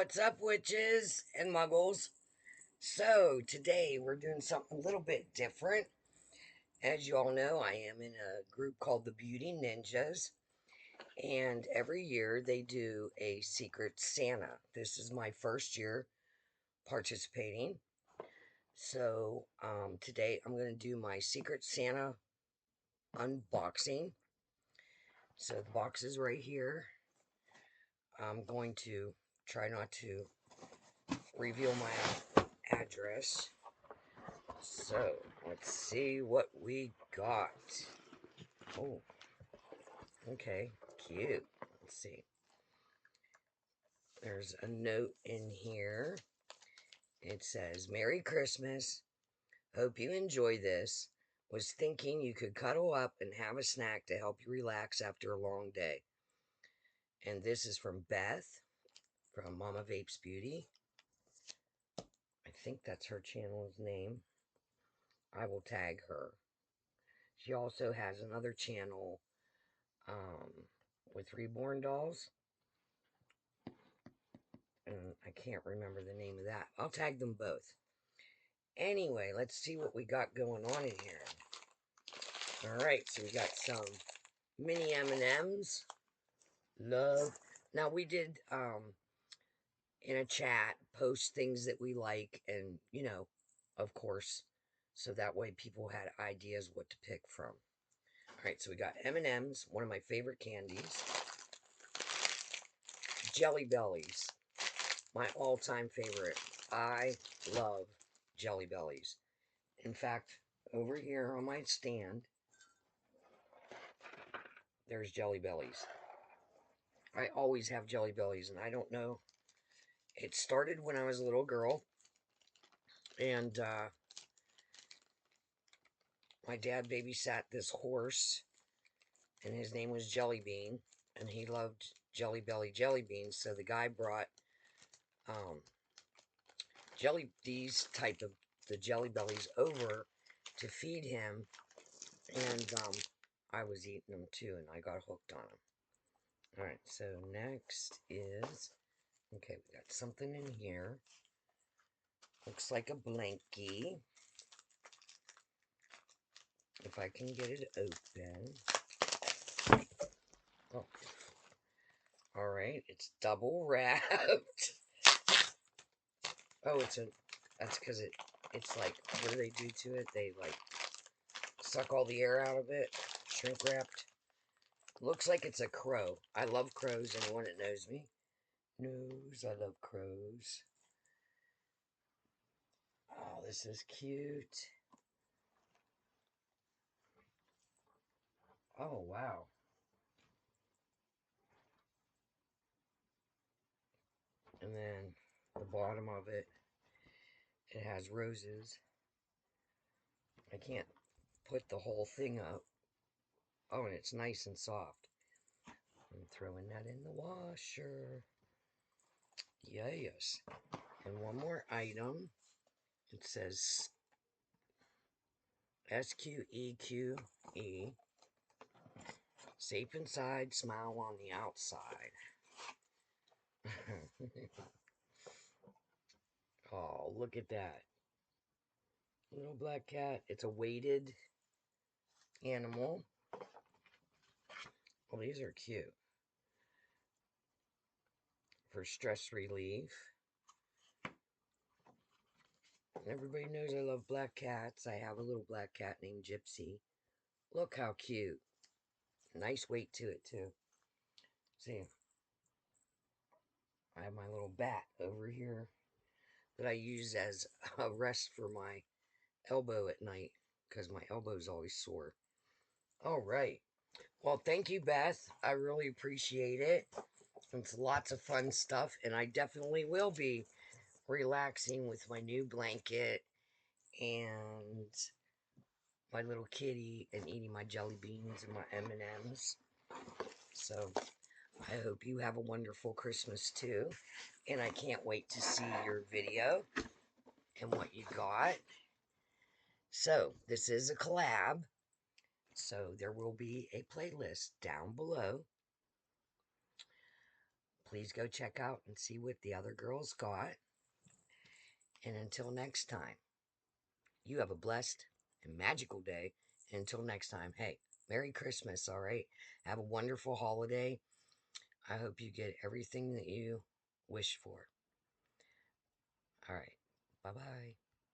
What's up, witches and muggles? So, today we're doing something a little bit different. As you all know, I am in a group called the Beauty Ninjas, and every year they do a Secret Santa. This is my first year participating. So, today I'm going to do my Secret Santa unboxing. So, the box is right here. I'm going to try not to reveal my address. So, let's see what we got. Oh, okay, cute. Let's see. There's a note in here. It says, Merry Christmas. Hope you enjoy this. Was thinking you could cuddle up and have a snack to help you relax after a long day. And this is from Beth from Mama Vapes Beauty. I think that's her channel's name. I will tag her. She also has another channel with reborn dolls. And I can't remember the name of that. I'll tag them both. Anyway, let's see what we got going on in here. Alright, so we got some mini M&Ms. Love. Now, we did, in a chat, post things that we like. And, of course, so that way people had ideas what to pick from. Alright, so we got M&Ms, one of my favorite candies. Jelly Bellies, my all-time favorite. I love Jelly Bellies. In fact, over here on my stand, there's Jelly Bellies. I always have Jelly Bellies, and I don't know. It started when I was a little girl, and my dad babysat this horse, and his name was Jelly Bean, and he loved Jelly Belly jelly beans, so the guy brought these type of the Jelly Bellies over to feed him, and I was eating them too, and I got hooked on them. Alright, so next is, okay, we got something in here. Looks like a blankie. If I can get it open. Oh. Alright, it's double wrapped. Oh, that's because it's like, what do they do to it? They, like, suck all the air out of it. Shrink wrapped. Looks like it's a crow. I love crows. Anyone that knows me knows I love crows. Oh, this is cute. Oh, wow. And then the bottom of it, it has roses. I can't put the whole thing up. Oh, and it's nice and soft. I'm throwing that in the washer. Yes. And one more item. It says SQEQE. Safe inside, smile on the outside. Oh, look at that. Little black cat. It's a weighted animal. Well, these are cute. For stress relief. Everybody knows I love black cats. I have a little black cat named Gypsy. Look how cute. Nice weight to it, too. See, I have my little bat over here that I use as a rest for my elbow at night because my elbow's always sore. All right. Well, thank you, Beth. I really appreciate it. It's lots of fun stuff, and I definitely will be relaxing with my new blanket and my little kitty and eating my jelly beans and my M&Ms. So I hope you have a wonderful Christmas too. And I can't wait to see your video and what you got. So this is a collab. So there will be a playlist down below. please go check out and see what the other girls got. And until next time, you have a blessed and magical day. And until next time, hey, Merry Christmas, all right? Have a wonderful holiday. I hope you get everything that you wish for. All right. Bye bye.